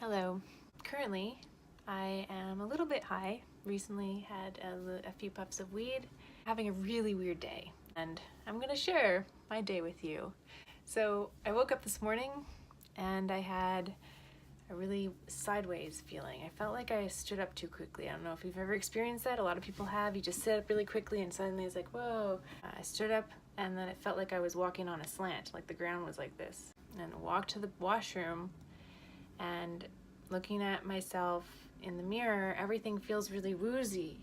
Hello. Currently, I am a little bit high. Recently had a few puffs of weed. Having a really weird day, and I'm gonna share my day with you. So I woke up this morning and I had a really sideways feeling. I felt like I stood up too quickly. I don't know if you've ever experienced that. A lot of people have. You just sit up really quickly and suddenly it's like, whoa. I stood up and then it felt like I was walking on a slant, like the ground was like this. And I walked to the washroom, and looking at myself in the mirror, everything feels really woozy.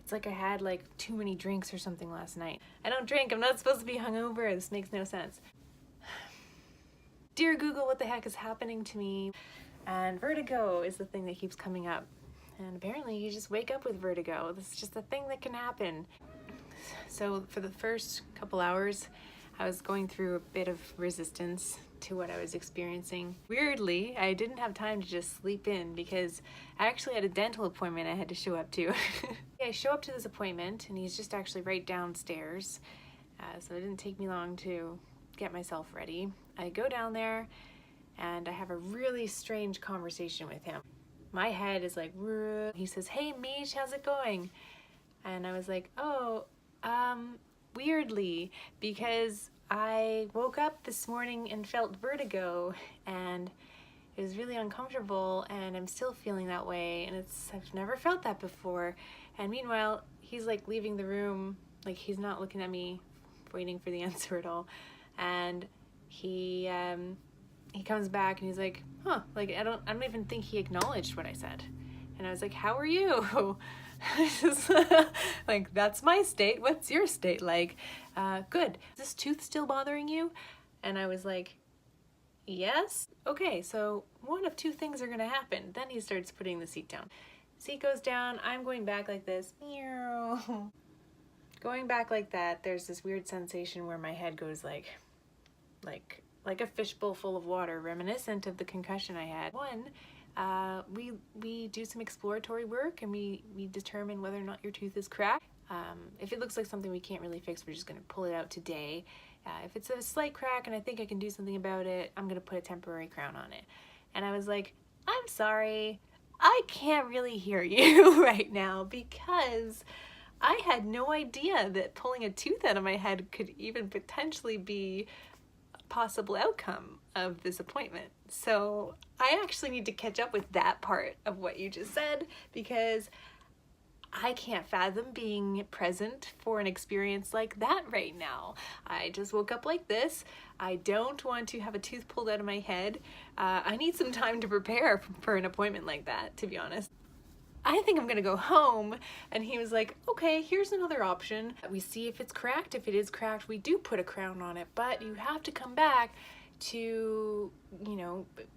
It's like I had like too many drinks or something last night. I don't drink, I'm not supposed to be hungover, this makes no sense. Dear Google, what the heck is happening to me? And vertigo is the thing that keeps coming up. And apparently you just wake up with vertigo. This is just a thing that can happen. So for the first couple hours, I was going through a bit of resistance to what I was experiencing. Weirdly, I didn't have time to just sleep in because I actually had a dental appointment I had to show up to. I show up to this appointment and he's just actually right downstairs. So it didn't take me long to get myself ready. I go down there and I have a really strange conversation with him. My head is like, he says, "Hey Misha, how's it going?" And I was like, "Oh, weirdly, because I woke up this morning and felt vertigo and it was really uncomfortable and I'm still feeling that way, and I've never felt that before." And meanwhile, he's like leaving the room, like he's not looking at me, waiting for the answer at all. And he comes back and he's like, "Huh, like I don't even think he acknowledged what I said." And I was like, "How are you?" Like, that's my state. What's your state like? Good. Is this tooth still bothering you? And I was like, yes. Okay, so one of two things are gonna happen. Then he starts putting the seat down. Seat goes down. I'm going back like this. Going back like that, there's this weird sensation where my head goes like a fishbowl full of water, reminiscent of the concussion I had. We do some exploratory work and we determine whether or not your tooth is cracked. If it looks like something we can't really fix, we're just going to pull it out today. If it's a slight crack and I think I can do something about it, I'm going to put a temporary crown on it. And I was like, "I'm sorry, I can't really hear you right now because I had no idea that pulling a tooth out of my head could even potentially be possible outcome of this appointment. So I actually need to catch up with that part of what you just said because I can't fathom being present for an experience like that right now. I just woke up like this. I don't want to have a tooth pulled out of my head. I need some time to prepare for an appointment like that, to be honest. I think I'm gonna go home." And he was like, "Okay, here's another option. We see if it's cracked. If it is cracked, we do put a crown on it, but you have to come back to,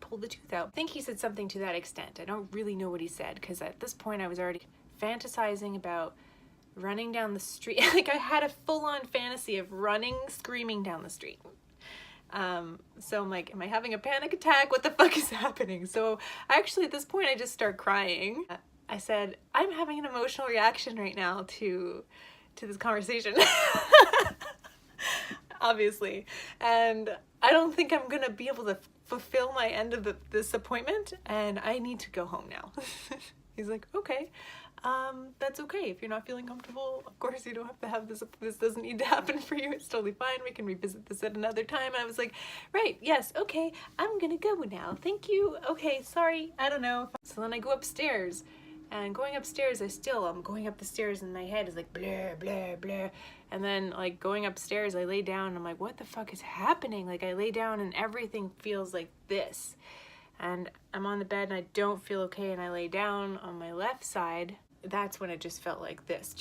pull the tooth out." I think he said something to that extent. I don't really know what he said because at this point I was already fantasizing about running down the street. Like I had a full-on fantasy of running, screaming down the street. So I'm like, am I having a panic attack? What the fuck is happening? So actually at this point I just start crying. I said, "I'm having an emotional reaction right now to this conversation." Obviously. And I don't think I'm gonna be able to fulfill my end of this appointment, and I need to go home now. He's like, "Okay, that's okay. If you're not feeling comfortable, of course you don't have to have this. This doesn't need to happen for you. It's totally fine. We can revisit this at another time." And I was like, "Right, yes, okay, I'm gonna go now. Thank you. Okay, sorry, I don't know." So then I go upstairs. And going upstairs, I'm going up the stairs and my head is like blur, blur, blur. And then like going upstairs, I lay down and I'm like, what the fuck is happening? Like I lay down and everything feels like this. And I'm on the bed and I don't feel okay, and I lay down on my left side. That's when it just felt like this.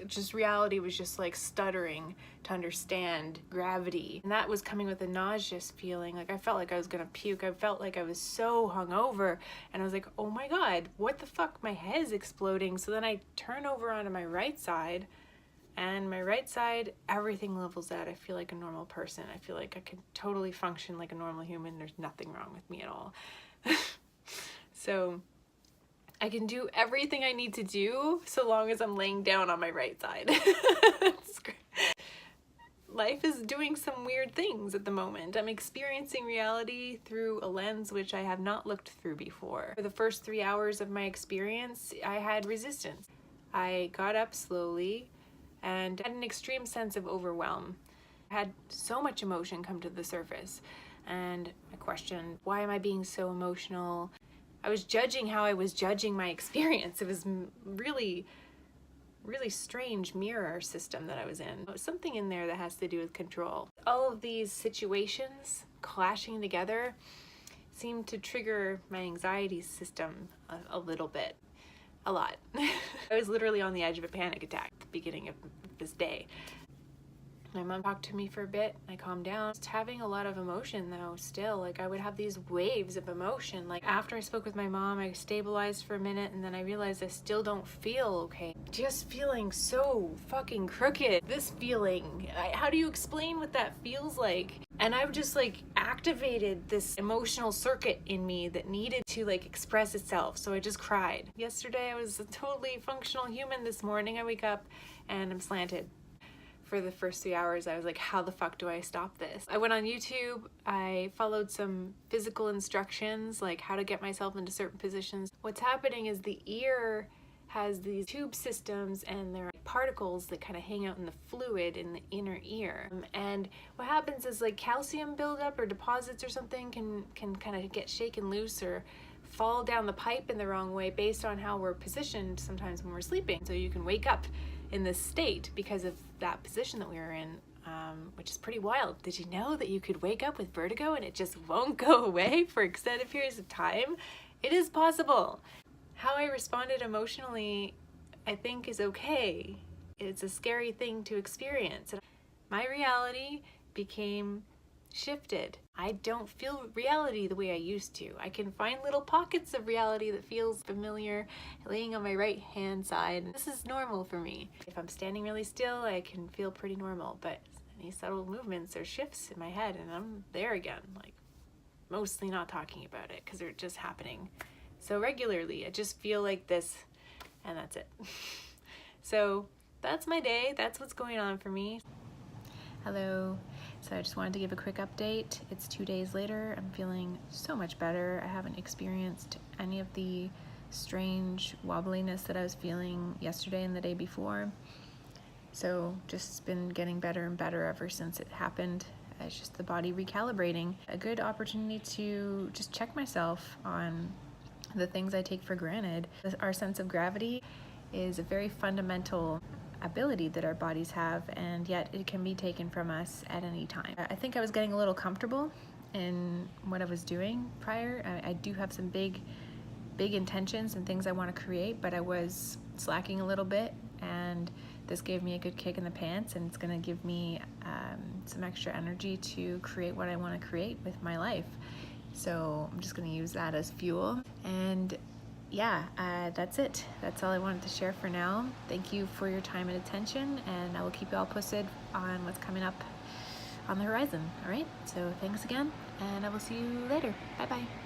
Just reality was just like stuttering to understand gravity. And that was coming with a nauseous feeling. Like I felt like I was gonna puke. I felt like I was so hungover. And I was like, oh my God, what the fuck? My head is exploding. So then I turn over onto my right side, and my right side, everything levels out. I feel like a normal person. I feel like I can totally function like a normal human. There's nothing wrong with me at all. So I can do everything I need to do so long as I'm laying down on my right side. It's great. life is doing some weird things at the moment. I'm experiencing reality through a lens which I have not looked through before. For the first 3 hours of my experience, I had resistance. I got up slowly and had an extreme sense of overwhelm. I had so much emotion come to the surface, and I questioned, why am I being so emotional? I was judging how I was judging my experience. It was really strange mirror system that I was in. There was something in there that has to do with control. All of these situations clashing together seemed to trigger my anxiety system a little bit. A lot. I was literally on the edge of a panic attack at the beginning of this day. My mom talked to me for a bit, I calmed down. Just having a lot of emotion though still, like I would have these waves of emotion. Like after I spoke with my mom, I stabilized for a minute and then I realized I still don't feel okay. Just feeling so fucking crooked. This feeling, how do you explain what that feels like? And I've just like activated this emotional circuit in me that needed to like express itself. So I just cried. Yesterday I was a totally functional human. This morning I wake up and I'm slanted. For the first 3 hours, I was like, how the fuck do I stop this? I went on YouTube, I followed some physical instructions, like how to get myself into certain positions. What's happening is the ear has these tube systems and there are particles that kind of hang out in the fluid in the inner ear. And what happens is like calcium buildup or deposits or something can kind of get shaken loose or fall down the pipe in the wrong way based on how we're positioned sometimes when we're sleeping. So you can wake up in this state because of that position that we were in, which is pretty wild. Did you know that you could wake up with vertigo and it just won't go away for extended periods of time? It is possible. How I responded emotionally, I think, is okay. It's a scary thing to experience. My reality became shifted. I don't feel reality the way I used to. I can find little pockets of reality that feels familiar, laying on my right hand side. This is normal for me. If I'm standing really still, I can feel pretty normal, but any subtle movements or shifts in my head and I'm there again, like mostly not talking about it because they're just happening so regularly. I just feel like this and that's it. So that's my day. That's what's going on for me. Hello. So I just wanted to give a quick update. It's 2 days later. I'm feeling so much better. I haven't experienced any of the strange wobbliness that I was feeling yesterday and the day before. So just been getting better and better ever since it happened. It's just the body recalibrating. A good opportunity to just check myself on the things I take for granted. Our sense of gravity is a very fundamental ability that our bodies have, and yet it can be taken from us at any time. I think I was getting a little comfortable in what I was doing prior. I do have some big intentions and things I want to create, but I was slacking a little bit, and this gave me a good kick in the pants, and it's going to give me some extra energy to create what I want to create with my life. So I'm just going to use that as fuel. And yeah, that's it. That's all I wanted to share for now. Thank you for your time and attention, and I will keep you all posted on what's coming up on the horizon. All right, so thanks again, and I will see you later. Bye bye.